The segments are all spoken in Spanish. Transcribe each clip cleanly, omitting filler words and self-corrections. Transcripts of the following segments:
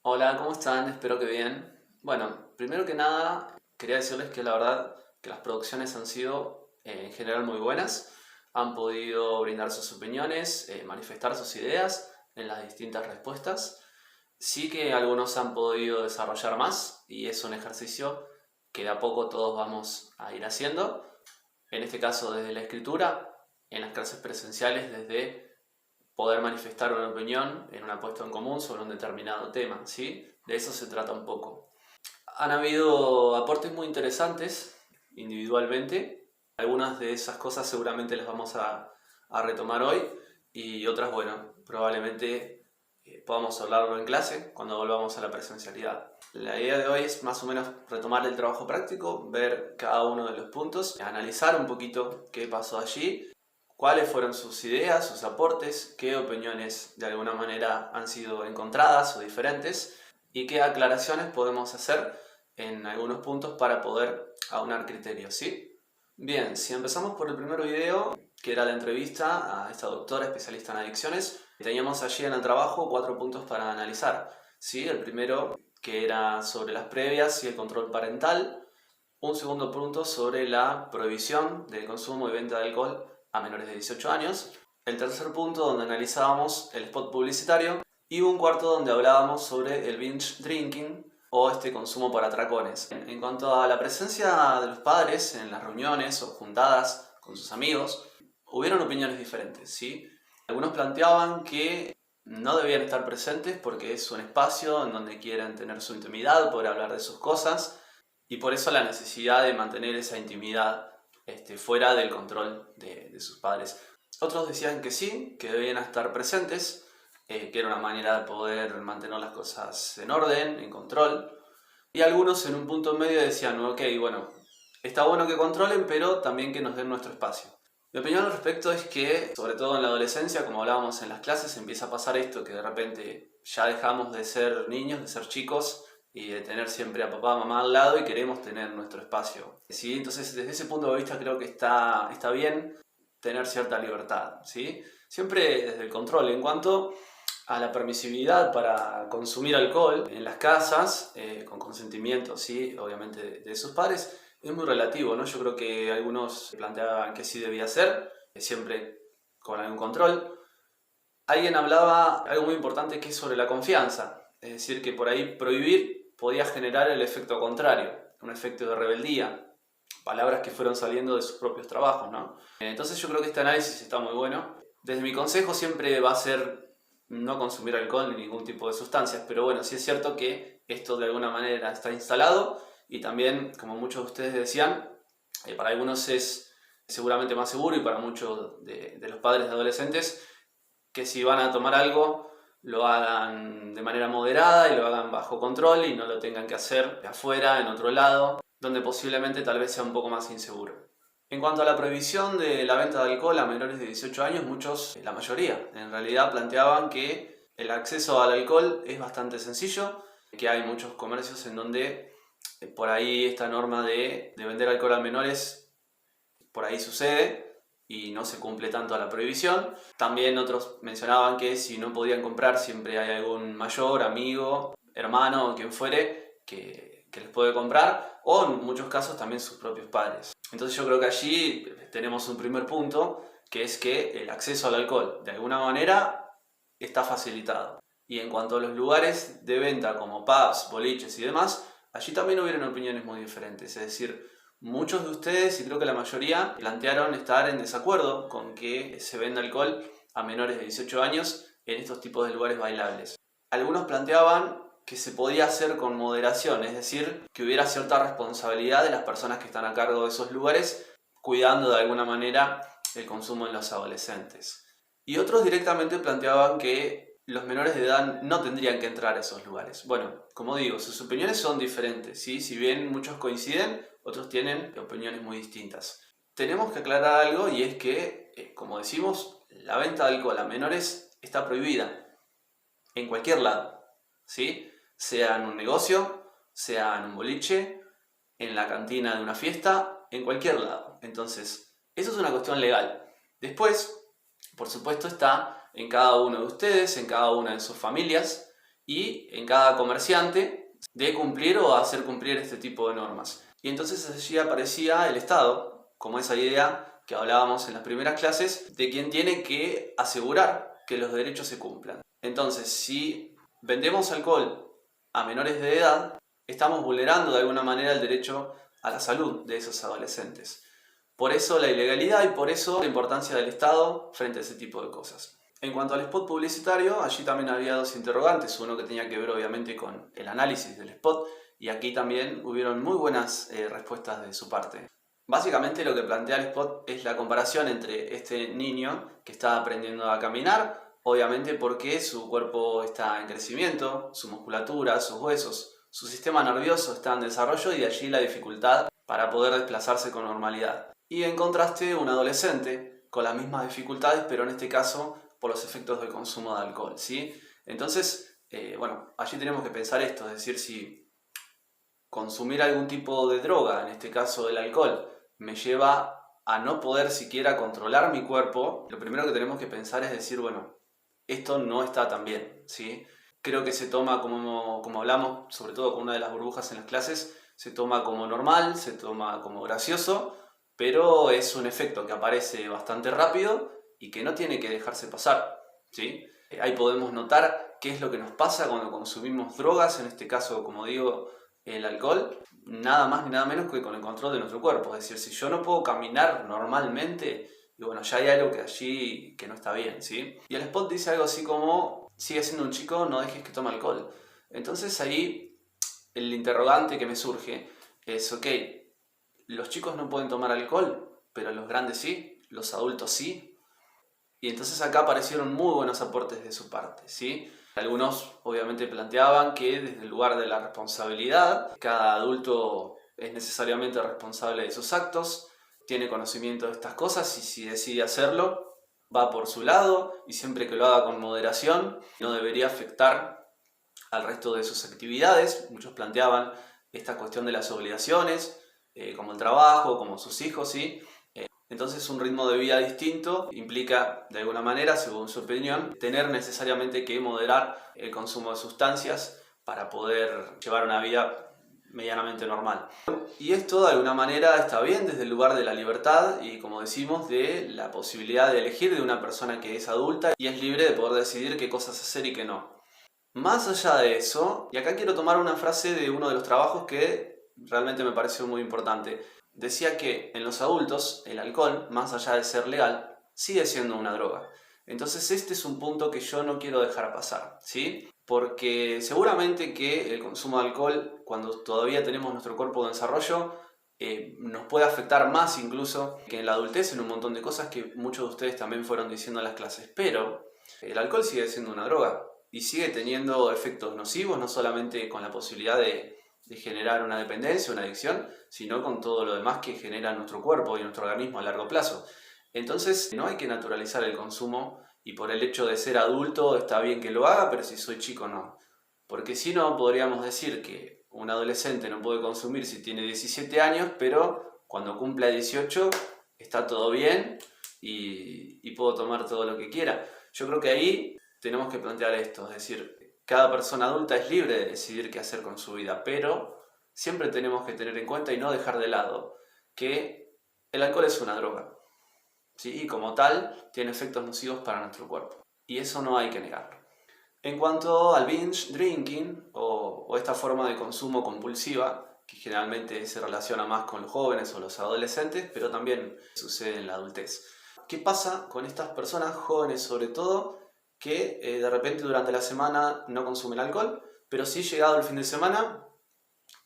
Hola, ¿cómo están? Espero que bien. Bueno, primero que nada, quería decirles que la verdad que las producciones han sido en general muy buenas. Han podido brindar sus opiniones, manifestar sus ideas en las distintas respuestas. Sí que algunos han podido desarrollar más y es un ejercicio que de a poco todos vamos a ir haciendo. En este caso desde la escritura, en las clases presenciales desde poder manifestar una opinión en una puesta en común sobre un determinado tema, ¿sí? De eso se trata un poco. Han habido aportes muy interesantes individualmente. Algunas de esas cosas seguramente las vamos a retomar hoy y otras, bueno, probablemente podamos hablarlo en clase cuando volvamos a la presencialidad. La idea de hoy es más o menos retomar el trabajo práctico, ver cada uno de los puntos, analizar un poquito qué pasó allí, cuáles fueron sus ideas, sus aportes, qué opiniones de alguna manera han sido encontradas o diferentes y qué aclaraciones podemos hacer en algunos puntos para poder aunar criterios, ¿sí? Bien, si empezamos por el primer video, que era la entrevista a esta doctora especialista en adicciones, teníamos allí en el trabajo 4 puntos para analizar, ¿sí? El primero, que era sobre las previas y el control parental. Un segundo punto sobre la prohibición del consumo y venta de alcohol a menores de 18 años. El tercer punto donde analizábamos el spot publicitario. Y un cuarto donde hablábamos sobre el binge drinking o este consumo por atracones. En cuanto a la presencia de los padres en las reuniones o juntadas con sus amigos, hubieron opiniones diferentes, ¿sí? Algunos planteaban que no debían estar presentes porque es un espacio en donde quieren tener su intimidad, poder hablar de sus cosas y por eso la necesidad de mantener esa intimidad fuera del control de sus padres. Otros decían que sí, que debían estar presentes, que era una manera de poder mantener las cosas en orden, en control. Y algunos en un punto medio decían, ok, bueno, está bueno que controlen, pero también que nos den nuestro espacio. Mi opinión al respecto es que, sobre todo en la adolescencia, como hablábamos en las clases, empieza a pasar esto, que de repente ya dejamos de ser niños, de ser chicos, y de tener siempre a papá, mamá al lado y queremos tener nuestro espacio, ¿sí? Entonces desde ese punto de vista creo que está bien tener cierta libertad, ¿sí? Siempre desde el control. En cuanto a la permisibilidad para consumir alcohol en las casas, con consentimiento, ¿sí? Obviamente de sus padres, es muy relativo, ¿no? Yo creo que algunos planteaban que sí debía ser, siempre con algún control. Alguien hablaba algo muy importante que es sobre la confianza, es decir, que por ahí prohibir podía generar el efecto contrario, un efecto de rebeldía, palabras que fueron saliendo de sus propios trabajos, ¿no? Entonces yo creo que este análisis está muy bueno. Desde mi consejo siempre va a ser no consumir alcohol ni ningún tipo de sustancias, pero bueno, sí es cierto que esto de alguna manera está instalado y también, como muchos de ustedes decían, para algunos es seguramente más seguro y para muchos de los padres de adolescentes que si van a tomar algo lo hagan de manera moderada y lo hagan bajo control y no lo tengan que hacer de afuera, en otro lado, donde posiblemente tal vez sea un poco más inseguro. En cuanto a la prohibición de la venta de alcohol a menores de 18 años, muchos, la mayoría, en realidad planteaban que el acceso al alcohol es bastante sencillo, que hay muchos comercios en donde por ahí esta norma de vender alcohol a menores por ahí sucede y no se cumple tanto la prohibición. También otros mencionaban que si no podían comprar siempre hay algún mayor, amigo, hermano o quien fuere que les puede comprar, o en muchos casos también sus propios padres. Entonces yo creo que allí tenemos un primer punto, que es que el acceso al alcohol de alguna manera está facilitado. Y en cuanto a los lugares de venta como pubs, boliches y demás, allí también hubieron opiniones muy diferentes. Es decir, muchos de ustedes, y creo que la mayoría, plantearon estar en desacuerdo con que se venda alcohol a menores de 18 años en estos tipos de lugares bailables. Algunos planteaban que se podía hacer con moderación, es decir, que hubiera cierta responsabilidad de las personas que están a cargo de esos lugares, cuidando de alguna manera el consumo en los adolescentes. Y otros directamente planteaban que los menores de edad no tendrían que entrar a esos lugares. Bueno, como digo, sus opiniones son diferentes, ¿sí? Si bien muchos coinciden, otros tienen opiniones muy distintas. Tenemos que aclarar algo y es que, como decimos, la venta de alcohol a menores está prohibida en cualquier lado, ¿sí? Sea en un negocio, sea en un boliche, en la cantina de una fiesta, en cualquier lado. Entonces, eso es una cuestión legal. Después, por supuesto, está en cada uno de ustedes, en cada una de sus familias, y en cada comerciante de cumplir o hacer cumplir este tipo de normas. Y entonces allí aparecía el Estado, como esa idea que hablábamos en las primeras clases, de quien tiene que asegurar que los derechos se cumplan. Entonces, si vendemos alcohol a menores de edad, estamos vulnerando de alguna manera el derecho a la salud de esos adolescentes. Por eso la ilegalidad y por eso la importancia del Estado frente a ese tipo de cosas. En cuanto al spot publicitario, allí también había dos interrogantes, uno que tenía que ver obviamente con el análisis del spot, y aquí también hubieron muy buenas respuestas de su parte. Básicamente lo que plantea el spot es la comparación entre este niño que está aprendiendo a caminar, obviamente porque su cuerpo está en crecimiento, su musculatura, sus huesos, su sistema nervioso está en desarrollo y de allí la dificultad para poder desplazarse con normalidad. Y en contraste un adolescente con las mismas dificultades, pero en este caso por los efectos del consumo de alcohol, ¿sí? Entonces, bueno, allí tenemos que pensar esto, es decir, si consumir algún tipo de droga, en este caso el alcohol, me lleva a no poder siquiera controlar mi cuerpo, lo primero que tenemos que pensar es decir, bueno, esto no está tan bien, ¿sí? Creo que se toma como hablamos, sobre todo con una de las burbujas en las clases, se toma como normal, se toma como gracioso, pero es un efecto que aparece bastante rápido y que no tiene que dejarse pasar, ¿sí? Ahí podemos notar qué es lo que nos pasa cuando consumimos drogas, en este caso, como digo, el alcohol, nada más ni nada menos que con el control de nuestro cuerpo. Es decir, si yo no puedo caminar normalmente, y bueno, ya hay algo que allí que no está bien, ¿sí? Y el spot dice algo así como, sigue siendo un chico, no dejes que tome alcohol. Entonces ahí el interrogante que me surge es, ok, los chicos no pueden tomar alcohol, pero los grandes sí, los adultos sí. Y entonces acá aparecieron muy buenos aportes de su parte, ¿sí? Algunos obviamente planteaban que desde el lugar de la responsabilidad, cada adulto es necesariamente responsable de sus actos, tiene conocimiento de estas cosas y si decide hacerlo, va por su lado y siempre que lo haga con moderación, no debería afectar al resto de sus actividades. Muchos planteaban esta cuestión de las obligaciones, como el trabajo, como sus hijos, ¿sí? Entonces un ritmo de vida distinto implica, de alguna manera, según su opinión, tener necesariamente que moderar el consumo de sustancias para poder llevar una vida medianamente normal. Y esto de alguna manera está bien desde el lugar de la libertad y, como decimos, de la posibilidad de elegir de una persona que es adulta y es libre de poder decidir qué cosas hacer y qué no. Más allá de eso, y acá quiero tomar una frase de uno de los trabajos que realmente me pareció muy importante. Decía que en los adultos el alcohol, más allá de ser legal, sigue siendo una droga. Entonces este es un punto que yo no quiero dejar pasar, ¿sí? Porque seguramente que el consumo de alcohol, cuando todavía tenemos nuestro cuerpo en desarrollo, nos puede afectar más incluso que en la adultez en un montón de cosas que muchos de ustedes también fueron diciendo en las clases. Pero el alcohol sigue siendo una droga y sigue teniendo efectos nocivos, no solamente con la posibilidad de generar una dependencia, una adicción, sino con todo lo demás que genera nuestro cuerpo y nuestro organismo a largo plazo. Entonces no hay que naturalizar el consumo y por el hecho de ser adulto está bien que lo haga, pero si soy chico no. Porque si no, podríamos decir que un adolescente no puede consumir si tiene 17 años, pero cuando cumpla 18 está todo bien y puedo tomar todo lo que quiera. Yo creo que ahí tenemos que plantear esto, es decir, cada persona adulta es libre de decidir qué hacer con su vida, pero siempre tenemos que tener en cuenta y no dejar de lado que el alcohol es una droga, ¿sí? Y como tal tiene efectos nocivos para nuestro cuerpo. Y eso no hay que negarlo. En cuanto al binge drinking o esta forma de consumo compulsiva, que generalmente se relaciona más con los jóvenes o los adolescentes, pero también sucede en la adultez. ¿Qué pasa con estas personas jóvenes sobre todo que de repente durante la semana no consumen alcohol, pero sí llegado el fin de semana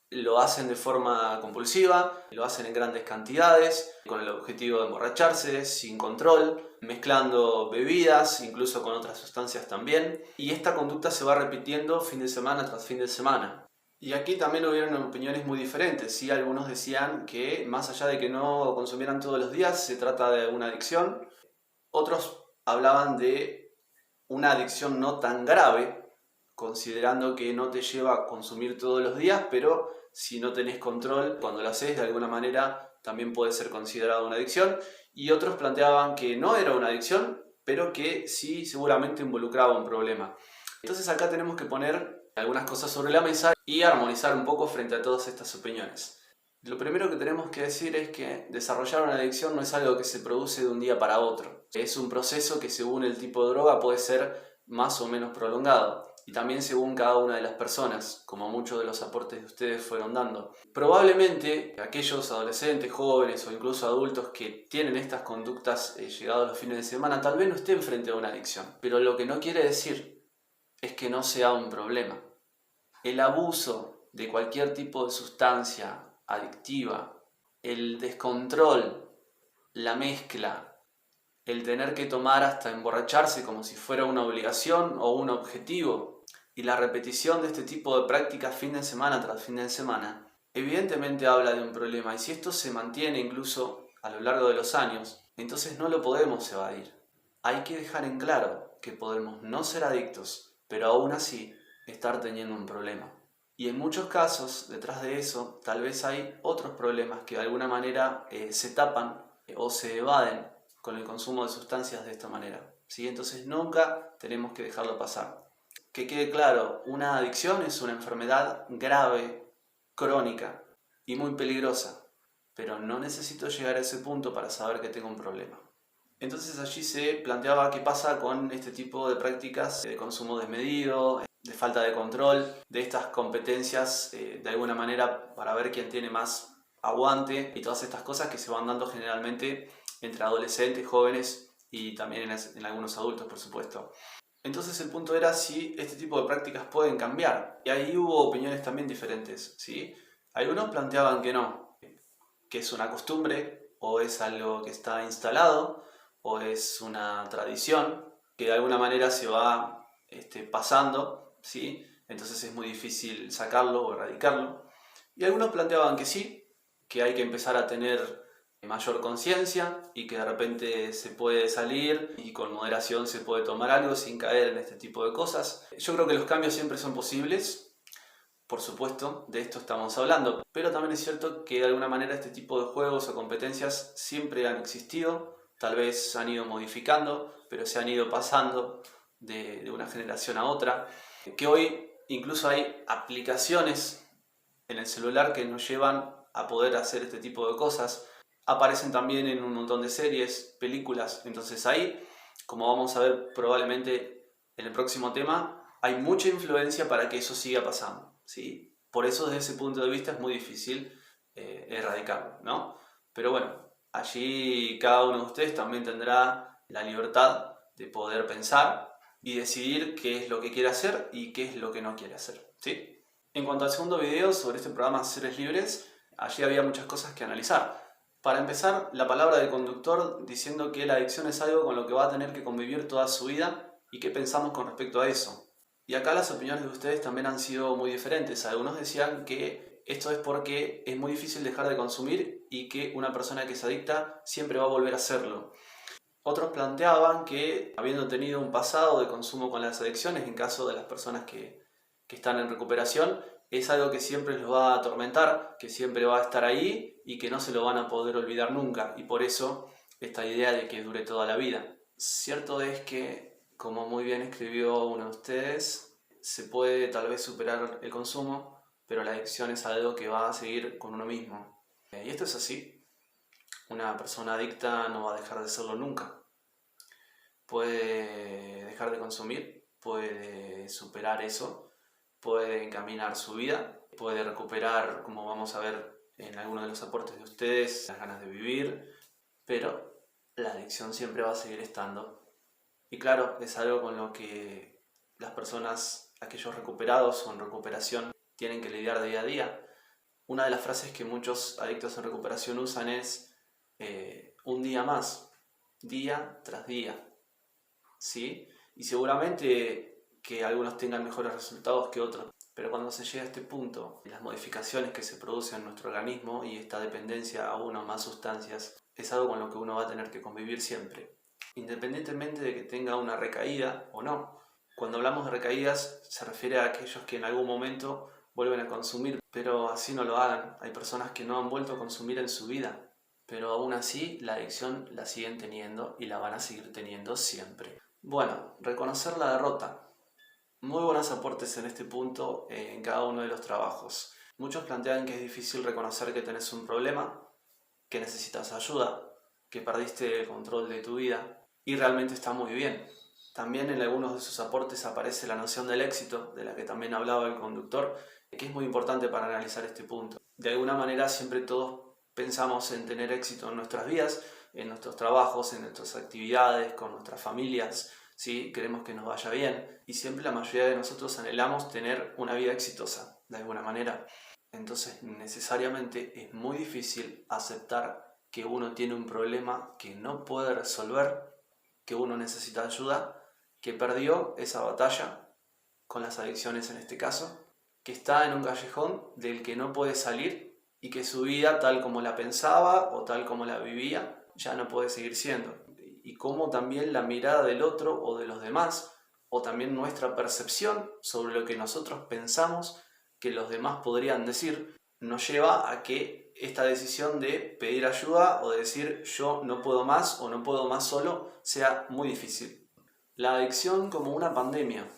lo hacen de forma compulsiva, lo hacen en grandes cantidades, con el objetivo de emborracharse, sin control, mezclando bebidas, incluso con otras sustancias también, y esta conducta se va repitiendo fin de semana tras fin de semana. Y aquí también hubieron opiniones muy diferentes, ¿sí? Algunos decían que más allá de que no consumieran todos los días, se trata de una adicción, otros hablaban de una adicción no tan grave, considerando que no te lleva a consumir todos los días, pero si no tenés control, cuando lo haces de alguna manera también puede ser considerado una adicción. Y otros planteaban que no era una adicción, pero que sí seguramente involucraba un problema. Entonces acá tenemos que poner algunas cosas sobre la mesa y armonizar un poco frente a todas estas opiniones. Lo primero que tenemos que decir es que desarrollar una adicción no es algo que se produce de un día para otro. Es un proceso que según el tipo de droga puede ser más o menos prolongado. Y también según cada una de las personas, como muchos de los aportes de ustedes fueron dando. Probablemente aquellos adolescentes, jóvenes o incluso adultos que tienen estas conductas llegados los fines de semana tal vez no estén frente a una adicción. Pero lo que no quiere decir es que no sea un problema. El abuso de cualquier tipo de sustancia adictiva, el descontrol, la mezcla, el tener que tomar hasta emborracharse como si fuera una obligación o un objetivo y la repetición de este tipo de prácticas fin de semana tras fin de semana, evidentemente habla de un problema y si esto se mantiene incluso a lo largo de los años, entonces no lo podemos evadir. Hay que dejar en claro que podemos no ser adictos, pero aún así estar teniendo un problema. Y en muchos casos, detrás de eso, tal vez hay otros problemas que de alguna manera se tapan o se evaden con el consumo de sustancias de esta manera, ¿sí? Entonces nunca tenemos que dejarlo pasar. Que quede claro, una adicción es una enfermedad grave, crónica y muy peligrosa, pero no necesito llegar a ese punto para saber que tengo un problema. Entonces allí se planteaba qué pasa con este tipo de prácticas de consumo desmedido, de falta de control, de estas competencias de alguna manera para ver quién tiene más aguante y todas estas cosas que se van dando generalmente entre adolescentes, jóvenes y también en algunos adultos, por supuesto. Entonces el punto era si este tipo de prácticas pueden cambiar. Y ahí hubo opiniones también diferentes, ¿sí? Algunos planteaban que no, que es una costumbre o es algo que está instalado o es una tradición que de alguna manera se va pasando, ¿sí? Entonces es muy difícil sacarlo o erradicarlo. Y algunos planteaban que sí, que hay que empezar a tener mayor conciencia y que de repente se puede salir y con moderación se puede tomar algo sin caer en este tipo de cosas. Yo creo que los cambios siempre son posibles, por supuesto, de esto estamos hablando, pero también es cierto que de alguna manera este tipo de juegos o competencias siempre han existido, tal vez han ido modificando, pero se han ido pasando de una generación a otra, que hoy incluso hay aplicaciones en el celular que nos llevan a poder hacer este tipo de cosas. Aparecen también en un montón de series, películas, entonces ahí, como vamos a ver probablemente en el próximo tema, hay mucha influencia para que eso siga pasando, ¿sí? Por eso desde ese punto de vista es muy difícil erradicarlo, ¿no? Pero bueno, allí cada uno de ustedes también tendrá la libertad de poder pensar y decidir qué es lo que quiere hacer y qué es lo que no quiere hacer, ¿sí? En cuanto al segundo video sobre este programa Seres Libres, allí había muchas cosas que analizar. Para empezar, la palabra del conductor diciendo que la adicción es algo con lo que va a tener que convivir toda su vida y qué pensamos con respecto a eso. Y acá las opiniones de ustedes también han sido muy diferentes. Algunos decían que esto es porque es muy difícil dejar de consumir y que una persona que es adicta siempre va a volver a hacerlo. Otros planteaban que, habiendo tenido un pasado de consumo con las adicciones, en caso de las personas que están en recuperación, es algo que siempre los va a atormentar, que siempre va a estar ahí y que no se lo van a poder olvidar nunca. Y por eso esta idea de que dure toda la vida. Cierto es que, como muy bien escribió uno de ustedes, se puede tal vez superar el consumo, pero la adicción es algo que va a seguir con uno mismo. Y esto es así. Una persona adicta no va a dejar de serlo nunca. Puede dejar de consumir, puede superar eso, puede encaminar su vida, puede recuperar, como vamos a ver en algunos de los aportes de ustedes, las ganas de vivir, pero la adicción siempre va a seguir estando. Y claro, es algo con lo que las personas, aquellos recuperados o en recuperación, tienen que lidiar día a día. Una de las frases que muchos adictos en recuperación usan es un día más, día tras día, ¿sí? Y seguramente que algunos tengan mejores resultados que otros, pero cuando se llega a este punto, las modificaciones que se producen en nuestro organismo y esta dependencia a una o más sustancias es algo con lo que uno va a tener que convivir siempre, independientemente de que tenga una recaída o no. Cuando hablamos de recaídas se refiere a aquellos que en algún momento vuelven a consumir, pero así no lo hagan. Hay personas que no han vuelto a consumir en su vida, pero aún así la adicción la siguen teniendo y la van a seguir teniendo siempre. Bueno, reconocer la derrota. Muy buenos aportes en este punto en cada uno de los trabajos. Muchos plantean que es difícil reconocer que tenés un problema, que necesitas ayuda, que perdiste el control de tu vida, y realmente está muy bien. También en algunos de sus aportes aparece la noción del éxito, de la que también hablaba el conductor, que es muy importante para analizar este punto. De alguna manera siempre todos pensamos en tener éxito en nuestras vidas, en nuestros trabajos, en nuestras actividades, con nuestras familias, ¿sí? Queremos que nos vaya bien y siempre la mayoría de nosotros anhelamos tener una vida exitosa, de alguna manera. Entonces necesariamente es muy difícil aceptar que uno tiene un problema que no puede resolver, que uno necesita ayuda, que perdió esa batalla con las adicciones en este caso, que está en un callejón del que no puede salir y que su vida tal como la pensaba o tal como la vivía ya no puede seguir siendo. Y cómo también la mirada del otro o de los demás, o también nuestra percepción sobre lo que nosotros pensamos que los demás podrían decir, nos lleva a que esta decisión de pedir ayuda o de decir yo no puedo más o no puedo más solo sea muy difícil. La adicción como una pandemia.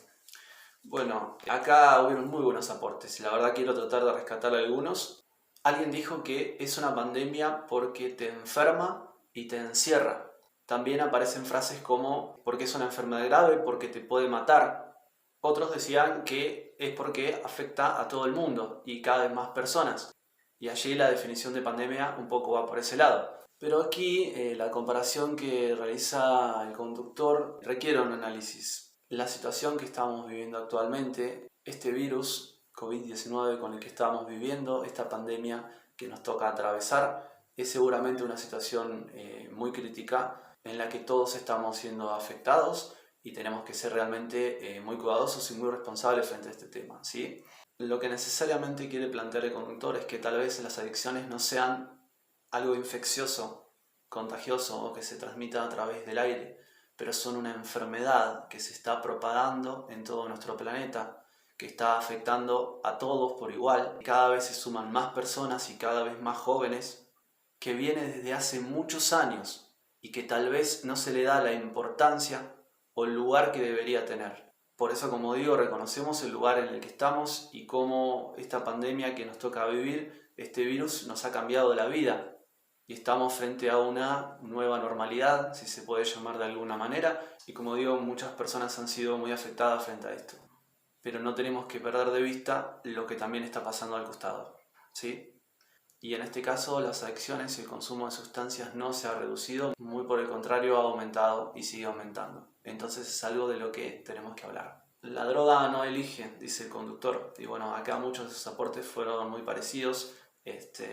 Bueno, acá hubieron muy buenos aportes y la verdad quiero tratar de rescatar algunos. Alguien dijo que es una pandemia porque te enferma y te encierra. También aparecen frases como porque es una enfermedad grave, porque te puede matar. Otros decían que es porque afecta a todo el mundo y cada vez más personas. Y allí la definición de pandemia un poco va por ese lado. Pero aquí la comparación que realiza el conductor requiere un análisis. La situación que estamos viviendo actualmente, este virus COVID-19 con el que estamos viviendo, esta pandemia que nos toca atravesar, es seguramente una situación muy crítica en la que todos estamos siendo afectados y tenemos que ser realmente muy cuidadosos y muy responsables frente a este tema, ¿sí? Lo que necesariamente quiere plantear el conductor es que tal vez las adicciones no sean algo infeccioso, contagioso o que se transmita a través del aire, pero son una enfermedad que se está propagando en todo nuestro planeta, que está afectando a todos por igual. Cada vez se suman más personas y cada vez más jóvenes, que viene desde hace muchos años y que tal vez no se le da la importancia o el lugar que debería tener. Por eso, como digo, reconocemos el lugar en el que estamos y cómo esta pandemia que nos toca vivir, este virus, nos ha cambiado la vida. Y estamos frente a una nueva normalidad, si se puede llamar de alguna manera, y como digo, muchas personas han sido muy afectadas frente a esto. Pero no tenemos que perder de vista lo que también está pasando al costado, ¿sí? Y en este caso las adicciones y el consumo de sustancias no se ha reducido, muy por el contrario ha aumentado y sigue aumentando. Entonces es algo de lo que tenemos que hablar. La droga no elige, dice el conductor, y bueno, acá muchos de sus aportes fueron muy parecidos.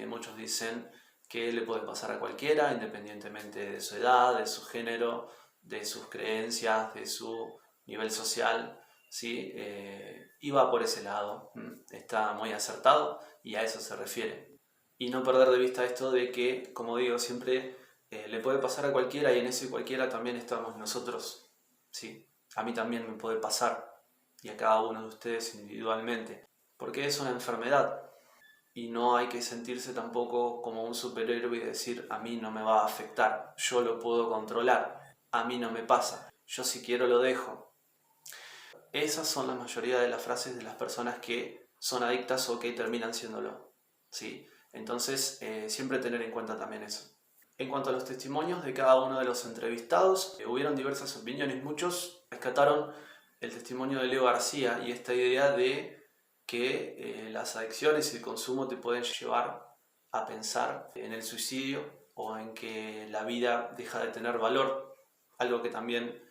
Muchos dicen que le puede pasar a cualquiera, independientemente de su edad, de su género, de sus creencias, de su nivel social, ¿sí? Y va por ese lado, está muy acertado y a eso se refiere. Y no perder de vista esto de que, como digo, siempre le puede pasar a cualquiera y en ese cualquiera también estamos nosotros, ¿sí? A mí también me puede pasar y a cada uno de ustedes individualmente, porque es una enfermedad. Y no hay que sentirse tampoco como un superhéroe y decir a mí no me va a afectar, yo lo puedo controlar, a mí no me pasa, yo si quiero lo dejo. Esas son la mayoría de las frases de las personas que son adictas o que terminan siéndolo, ¿sí? Entonces siempre tener en cuenta también eso. En cuanto a los testimonios de cada uno de los entrevistados, hubieron diversas opiniones, muchos rescataron el testimonio de Leo García y esta idea de que las adicciones y el consumo te pueden llevar a pensar en el suicidio o en que la vida deja de tener valor, algo que también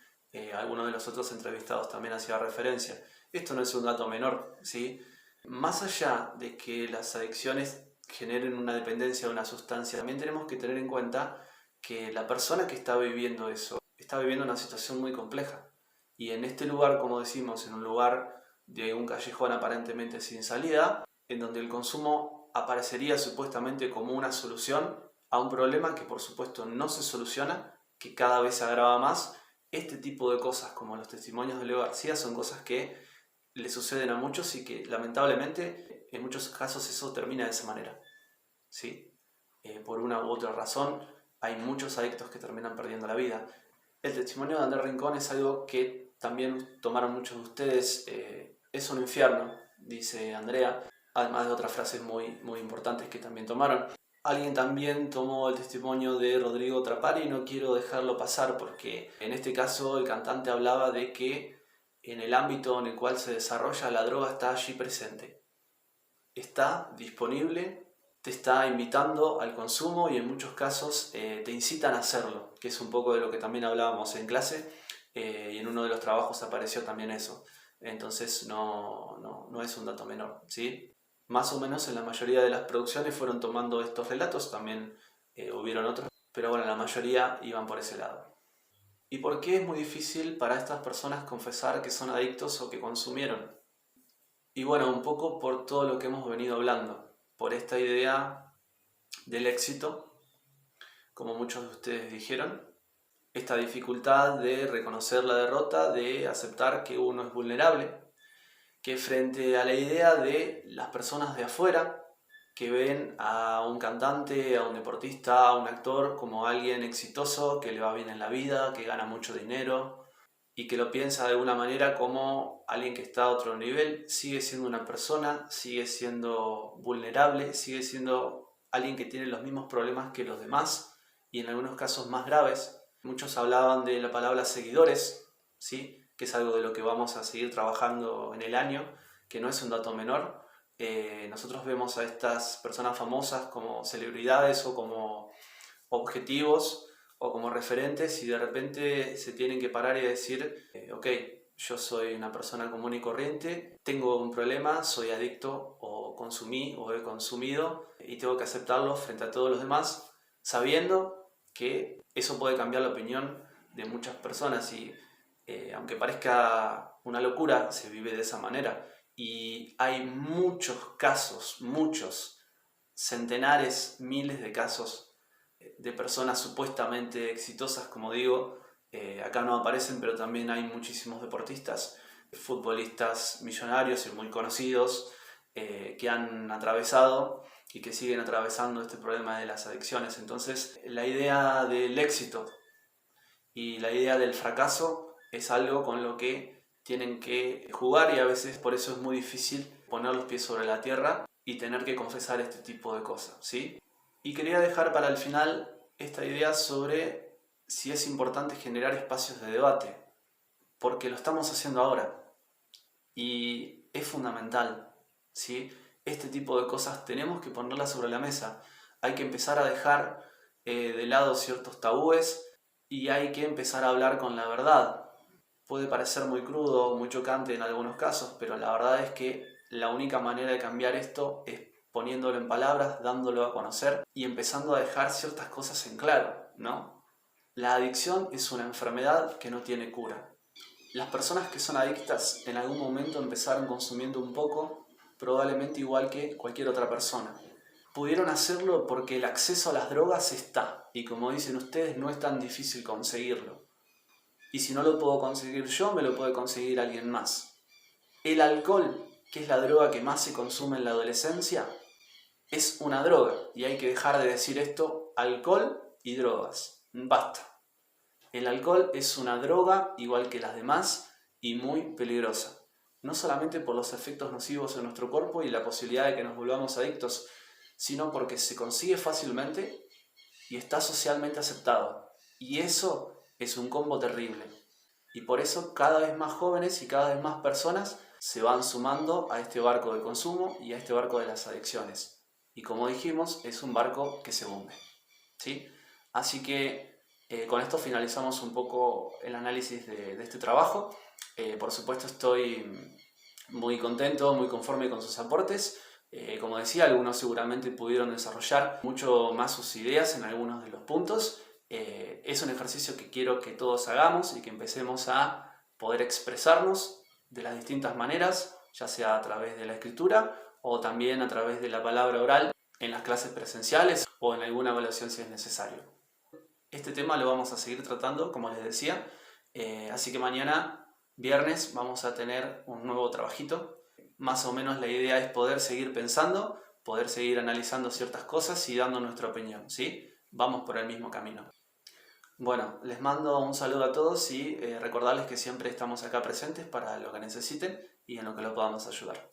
alguno de los otros entrevistados también hacía referencia. Esto no es un dato menor, ¿sí? Más allá de que las adicciones generen una dependencia de una sustancia, también tenemos que tener en cuenta que la persona que está viviendo eso está viviendo una situación muy compleja. Y en este lugar, como decimos, en un lugar de un callejón aparentemente sin salida, en donde el consumo aparecería supuestamente como una solución a un problema que por supuesto no se soluciona, que cada vez se agrava más. Este tipo de cosas, como los testimonios de Leo García, son cosas que le suceden a muchos y que lamentablemente en muchos casos eso termina de esa manera, ¿sí? Por una u otra razón hay muchos adictos que terminan perdiendo la vida. El testimonio de Andrés Rincón es algo que también tomaron muchos de ustedes, es un infierno, dice Andrea, además de otras frases muy importantes que también tomaron. Alguien también tomó el testimonio de Rodrigo Trapani y no quiero dejarlo pasar porque en este caso el cantante hablaba de que en el ámbito en el cual se desarrolla la droga está allí presente. Está disponible, te está invitando al consumo y en muchos casos te incitan a hacerlo, que es un poco de lo que también hablábamos en clase y en uno de los trabajos apareció también eso. Entonces no es un dato menor, ¿sí? Más o menos en la mayoría de las producciones fueron tomando estos relatos, también hubieron otros, pero bueno, la mayoría iban por ese lado. ¿Y por qué es muy difícil para estas personas confesar que son adictos o que consumieron? Y bueno, un poco por todo lo que hemos venido hablando, por esta idea del éxito, como muchos de ustedes dijeron, esta dificultad de reconocer la derrota, de aceptar que uno es vulnerable, que frente a la idea de las personas de afuera, que ven a un cantante, a un deportista, a un actor como alguien exitoso, que le va bien en la vida, que gana mucho dinero y que lo piensa de alguna manera como alguien que está a otro nivel, sigue siendo una persona, sigue siendo vulnerable, sigue siendo alguien que tiene los mismos problemas que los demás y en algunos casos más graves. Muchos hablaban de la palabra seguidores, ¿sí? Que es algo de lo que vamos a seguir trabajando en el año, que no es un dato menor. Nosotros vemos a estas personas famosas como celebridades o como objetivos o como referentes y de repente se tienen que parar y decir, ok, yo soy una persona común y corriente, tengo un problema, soy adicto o consumí o he consumido y tengo que aceptarlo frente a todos los demás, sabiendo que eso puede cambiar la opinión de muchas personas y aunque parezca una locura, se vive de esa manera. Y hay muchos casos, muchos, centenares, miles de casos de personas supuestamente exitosas, como digo, acá no aparecen, pero también hay muchísimos deportistas, futbolistas millonarios y muy conocidos que han atravesado y que siguen atravesando este problema de las adicciones. Entonces, la idea del éxito y la idea del fracaso es algo con lo que tienen que jugar y a veces por eso es muy difícil poner los pies sobre la tierra y tener que confesar este tipo de cosas, ¿sí? Y quería dejar para el final esta idea sobre si es importante generar espacios de debate, porque lo estamos haciendo ahora y es fundamental, ¿sí? Este tipo de cosas tenemos que ponerlas sobre la mesa. Hay que empezar a dejar de lado ciertos tabúes y hay que empezar a hablar con la verdad. Puede parecer muy crudo, muy chocante en algunos casos, pero la verdad es que la única manera de cambiar esto es poniéndolo en palabras, dándolo a conocer y empezando a dejar ciertas cosas en claro, ¿no? La adicción es una enfermedad que no tiene cura. Las personas que son adictas en algún momento empezaron consumiendo un poco, probablemente igual que cualquier otra persona. Pudieron hacerlo porque el acceso a las drogas está, y como dicen ustedes, no es tan difícil conseguirlo. Y si no lo puedo conseguir yo, me lo puede conseguir alguien más. El alcohol, que es la droga que más se consume en la adolescencia, es una droga. Y hay que dejar de decir esto, alcohol y drogas. Basta. El alcohol es una droga igual que las demás y muy peligrosa. No solamente por los efectos nocivos en nuestro cuerpo y la posibilidad de que nos volvamos adictos, sino porque se consigue fácilmente y está socialmente aceptado. Y eso es un combo terrible. Y por eso cada vez más jóvenes y cada vez más personas se van sumando a este barco del consumo y a este barco de las adicciones. Y como dijimos, es un barco que se hunde, ¿sí? Así que con esto finalizamos un poco el análisis de este trabajo. Por supuesto estoy muy contento, muy conforme con sus aportes. Como decía, algunos seguramente pudieron desarrollar mucho más sus ideas en algunos de los puntos. Es un ejercicio que quiero que todos hagamos y que empecemos a poder expresarnos de las distintas maneras, ya sea a través de la escritura o también a través de la palabra oral en las clases presenciales o en alguna evaluación si es necesario. Este tema lo vamos a seguir tratando, como les decía, así que mañana, viernes, vamos a tener un nuevo trabajito. Más o menos la idea es poder seguir pensando, poder seguir analizando ciertas cosas y dando nuestra opinión, ¿sí? Vamos por el mismo camino. Bueno, les mando un saludo a todos y recordarles que siempre estamos acá presentes para lo que necesiten y en lo que lo podamos ayudar.